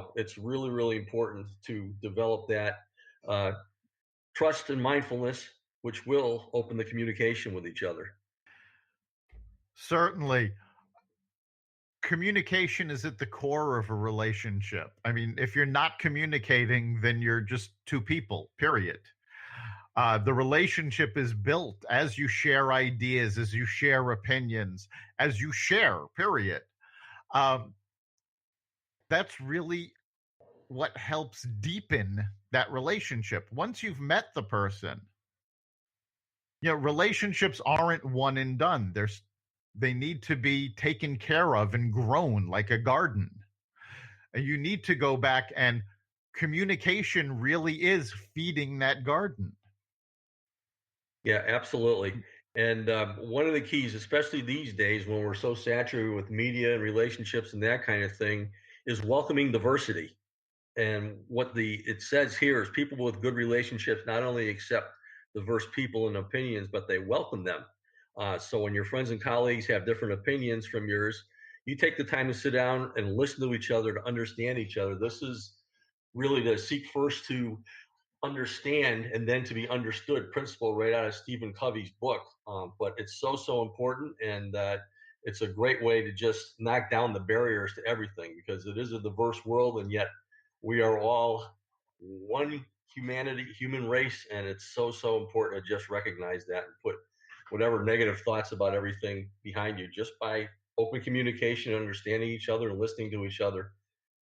So it's really, really important to develop that uh, trust and mindfulness, which will open the communication with each other. Certainly. Communication is at the core of a relationship. I mean, if you're not communicating, then you're just two people, period. The relationship is built as you share ideas, as you share opinions, as you share, period. Um, that's really what helps deepen that relationship. Once you've met the person, relationships aren't one and done. They need to be taken care of and grown like a garden. And you need to go back, and communication really is feeding that garden. Yeah, absolutely. And one of the keys, especially these days when we're so saturated with media and relationships and that kind of thing, is welcoming diversity. And what it says here is people with good relationships not only accept diverse people and opinions, but they welcome them. So when your friends and colleagues have different opinions from yours, you take the time to sit down and listen to each other to understand each other. This is really to seek first to understand and then to be understood principle right out of Stephen Covey's book. But it's so, so important. And it's a great way to just knock down the barriers to everything, because it is a diverse world, and yet we are all one human race. And it's so, so important to just recognize that and put whatever negative thoughts about everything behind you, just by open communication, understanding each other and listening to each other.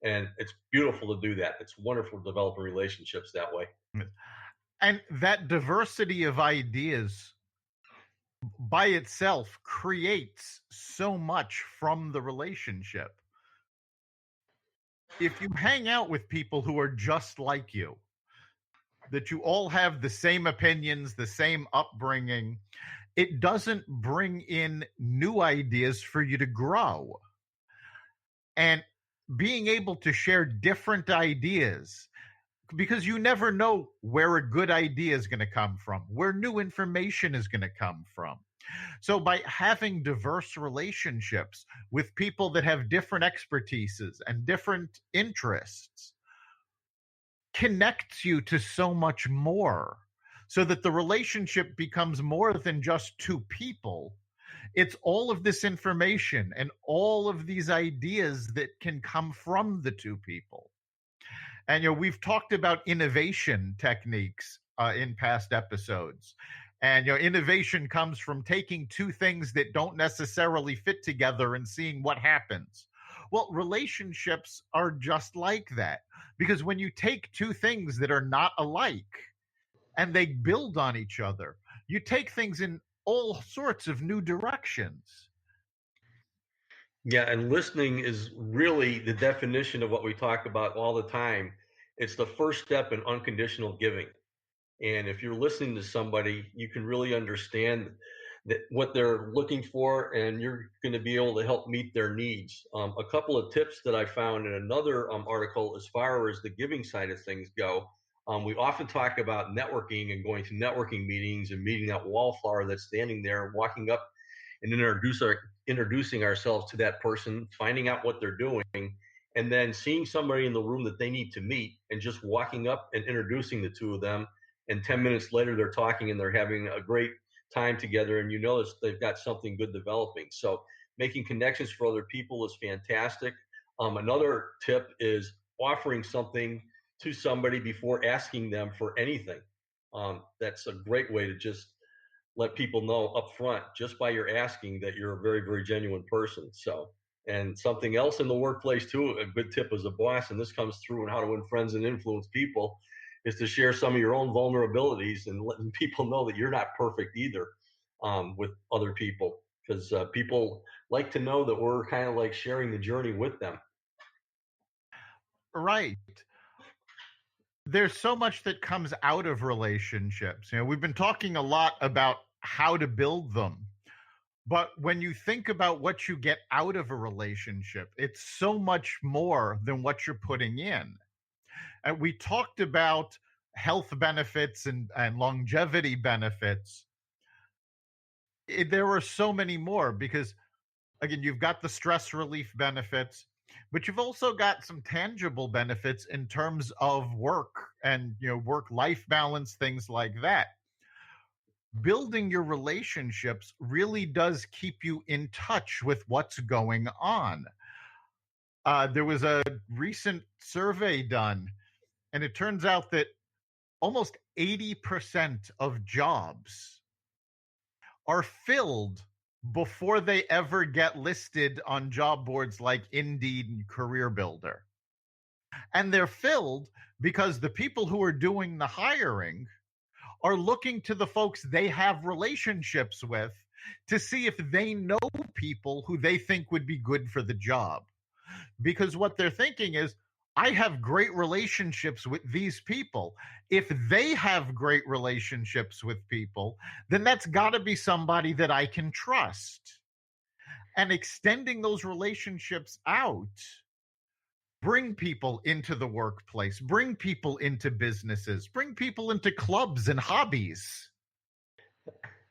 And it's beautiful to do that. It's wonderful to develop relationships that way. And that diversity of ideas by itself creates so much from the relationship. If you hang out with people who are just like you, that you all have the same opinions, the same upbringing, it doesn't bring in new ideas for you to grow. And being able to share different ideas, because you never know where a good idea is going to come from, where new information is going to come from. So by having diverse relationships with people that have different expertises and different interests, connects you to so much more, so that the relationship becomes more than just two people. It's all of this information and all of these ideas that can come from the two people. And we've talked about innovation techniques in past episodes. And innovation comes from taking two things that don't necessarily fit together and seeing what happens. Well, relationships are just like that, because when you take two things that are not alike and they build on each other, you take things in all sorts of new directions. Yeah, and listening is really the definition of what we talk about all the time. It's the first step in unconditional giving. And if you're listening to somebody, you can really understand that what they're looking for, and you're going to be able to help meet their needs. A couple of tips that I found in another article, as far as the giving side of things go. We often talk about networking and going to networking meetings and meeting that wallflower that's standing there, walking up and introducing ourselves to that person, finding out what they're doing, and then seeing somebody in the room that they need to meet and just walking up and introducing the two of them. And 10 minutes later, they're talking and they're having a great time together, and you notice they've got something good developing. So making connections for other people is fantastic. Another tip is offering something to somebody before asking them for anything. That's a great way to just let people know up front, just by your asking, that you're a very, very genuine person. So, and something else in the workplace too, a good tip as a boss, and this comes through in How to Win Friends and Influence People, is to share some of your own vulnerabilities and letting people know that you're not perfect either, with other people, because people like to know that we're kind of like sharing the journey with them. Right. There's so much that comes out of relationships. We've been talking a lot about how to build them. But when you think about what you get out of a relationship, it's so much more than what you're putting in. And we talked about health benefits and longevity benefits. There are so many more, because, again, you've got the stress relief benefits. But you've also got some tangible benefits in terms of work and, work life balance, things like that. Building your relationships really does keep you in touch with what's going on. There was a recent survey done, and it turns out that almost 80% of jobs are filled before they ever get listed on job boards like Indeed and Career Builder. And they're filled because the people who are doing the hiring are looking to the folks they have relationships with to see if they know people who they think would be good for the job. Because what they're thinking is, I have great relationships with these people. If they have great relationships with people, then that's got to be somebody that I can trust. And extending those relationships out, bring people into the workplace, bring people into businesses, bring people into clubs and hobbies.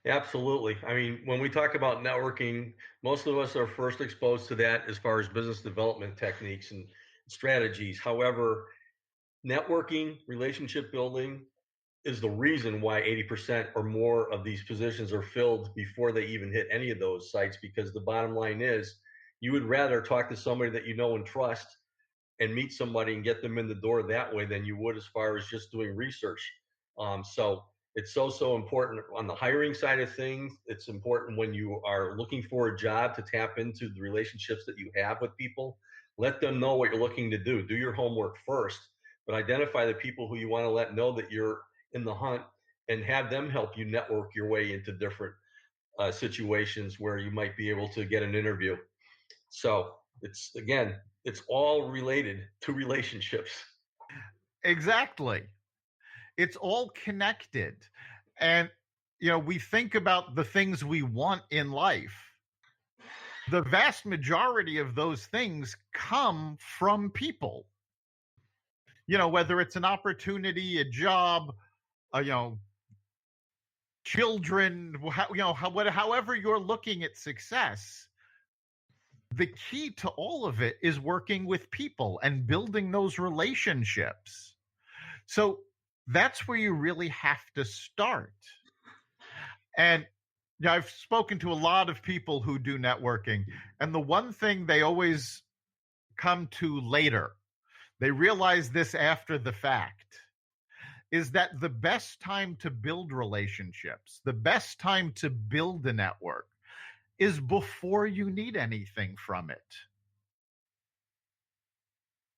Absolutely. I mean, when we talk about networking, most of us are first exposed to that as far as business development techniques and strategies. However, networking, relationship building is the reason why 80% or more of these positions are filled before they even hit any of those sites, because the bottom line is you would rather talk to somebody that you know and trust and meet somebody and get them in the door that way than you would as far as just doing research. So it's so important on the hiring side of things. It's important when you are looking for a job to tap into the relationships that you have with people. Let them know what you're looking to do. Do your homework first, but identify the people who you want to let know that you're in the hunt, and have them help you network your way into different situations where you might be able to get an interview. So it's all related to relationships. Exactly. It's all connected. And, we think about the things we want in life. The vast majority of those things come from people. Whether it's an opportunity, a job, children, however you're looking at success, the key to all of it is working with people and building those relationships. So that's where you really have to start. And I've spoken to a lot of people who do networking, and the one thing they always come to later, they realize this after the fact, is that the best time to build relationships, the best time to build a network, is before you need anything from it.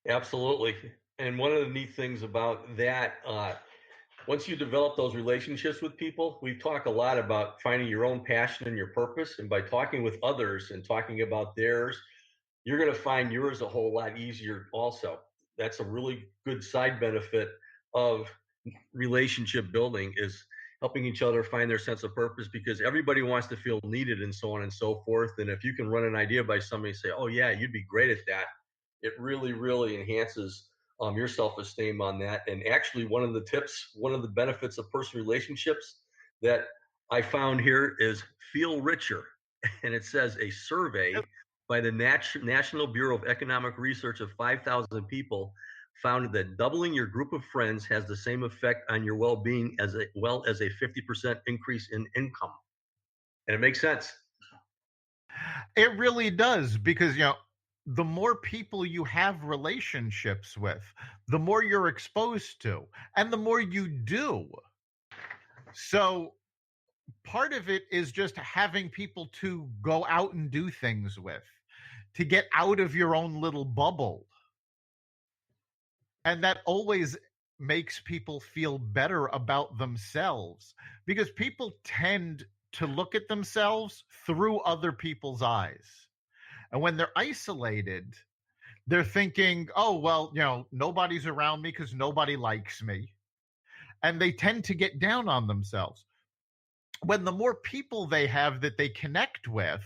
Absolutely. And one of the neat things about that, once you develop those relationships with people, we talk a lot about finding your own passion and your purpose. And by talking with others and talking about theirs, you're going to find yours a whole lot easier also. That's a really good side benefit of relationship building, is helping each other find their sense of purpose, because everybody wants to feel needed and so on and so forth. And if you can run an idea by somebody and say, oh yeah, you'd be great at that, it really enhances your self-esteem on that. And actually, one of the benefits of personal relationships that I found here is feel richer. And it says a survey by the National Bureau of Economic Research of 5,000 people found that doubling your group of friends has the same effect on your well-being as well as a 50% increase in income. And it makes sense. It really does, because, the more people you have relationships with, the more you're exposed to, and the more you do. So part of it is just having people to go out and do things with, to get out of your own little bubble. And that always makes people feel better about themselves, because people tend to look at themselves through other people's eyes. And when they're isolated, they're thinking, oh, well, nobody's around me because nobody likes me. And they tend to get down on themselves. When the more people they have that they connect with,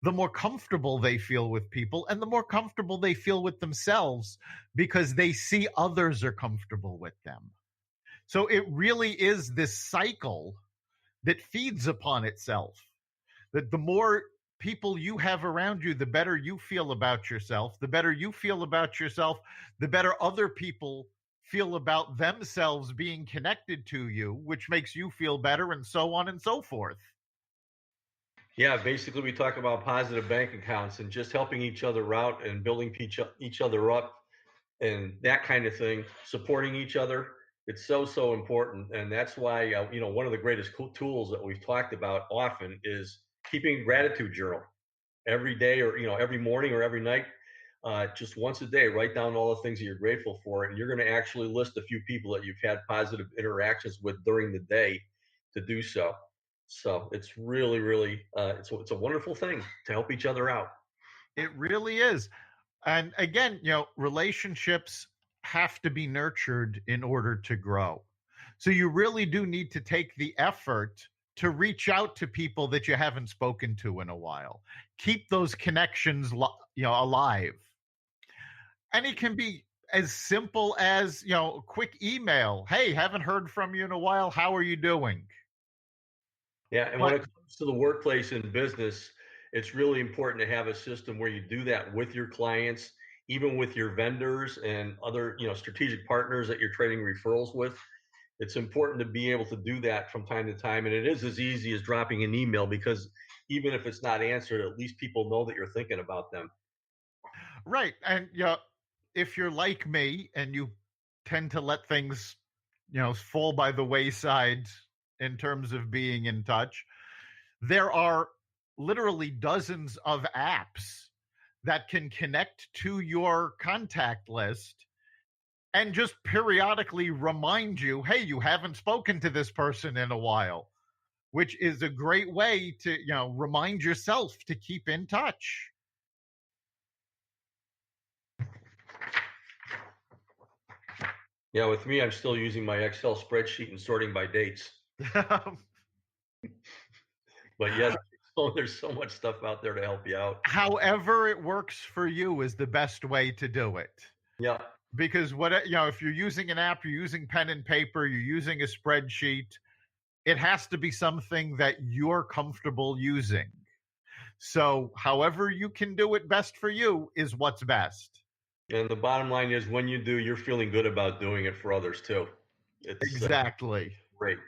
the more comfortable they feel with people, and the more comfortable they feel with themselves, because they see others are comfortable with them. So it really is this cycle that feeds upon itself, that the more people you have around you, the better you feel about yourself. The better you feel about yourself, the better other people feel about themselves being connected to you, which makes you feel better, and so on and so forth. Yeah, basically, we talk about positive bank accounts and just helping each other out and building each other up and that kind of thing, supporting each other. It's so important, and that's why one of the greatest tools that we've talked about often is keeping a gratitude journal every day, or every morning or every night. Just once a day, write down all the things that you're grateful for, and you're going to actually list a few people that you've had positive interactions with during the day to do so. So it's really it's a wonderful thing to help each other out. It really is. And again, relationships have to be nurtured in order to grow. So you really do need to take the effort to reach out to people that you haven't spoken to in a while. Keep those connections, alive. And it can be as simple as, a quick email. Hey, haven't heard from you in a while. How are you doing? Yeah, and when But it comes to the workplace and business, it's really important to have a system where you do that with your clients, even with your vendors and other, strategic partners that you're trading referrals with. It's important to be able to do that from time to time, and it is as easy as dropping an email, because even if it's not answered, at least people know that you're thinking about them. right. And if you're like me and you tend to let things, fall by the wayside in terms of being in touch, there are literally dozens of apps that can connect to your contact list and just periodically remind you, hey, you haven't spoken to this person in a while, which is a great way to, remind yourself to keep in touch. Yeah, with me, I'm still using my Excel spreadsheet and sorting by dates. But yes, there's so much stuff out there to help you out. However it works for you is the best way to do it. Yeah. Because if you're using an app, you're using pen and paper, you're using a spreadsheet, it has to be something that you're comfortable using. So however you can do it best for you is what's best. And the bottom line is, when you do, you're feeling good about doing it for others too. It's Exactly. great.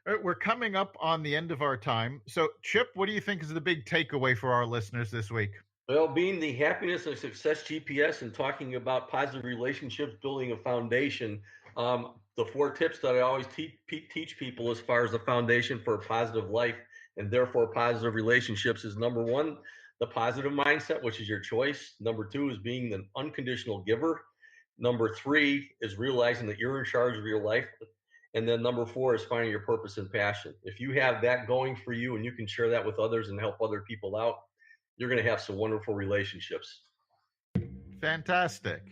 All right, we're coming up on the end of our time. So, Chip, what do you think is the big takeaway for our listeners this week? Well, being the happiness and success GPS and talking about positive relationships, building a foundation, the 4 tips that I always teach people as far as the foundation for a positive life and therefore positive relationships is: number 1, the positive mindset, which is your choice. Number 2 is being an unconditional giver. Number 3 is realizing that you're in charge of your life. And then number 4 is finding your purpose and passion. If you have that going for you and you can share that with others and help other people out, you're going to have some wonderful relationships. Fantastic.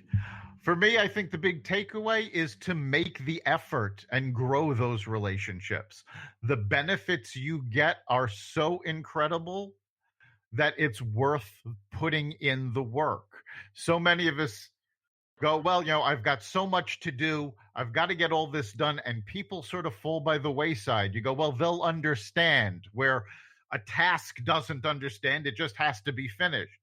For me, I think the big takeaway is to make the effort and grow those relationships. The benefits you get are so incredible that it's worth putting in the work. So many of us go, well, I've got so much to do. I've got to get all this done. And people sort of fall by the wayside. You go, well, they'll understand, where a task doesn't understand. It just has to be finished.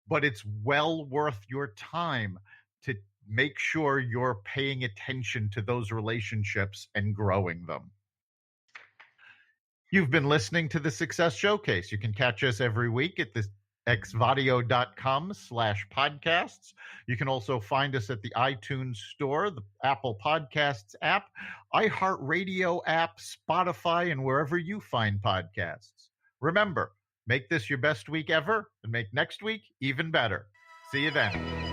But it's well worth your time to make sure you're paying attention to those relationships and growing them. You've been listening to the Success Showcase. You can catch us every week at the xvadio.com/podcasts. You can also find us at the iTunes Store, the Apple Podcasts app, iHeartRadio app, Spotify, and wherever you find podcasts. Remember, make this your best week ever and make next week even better. See you then.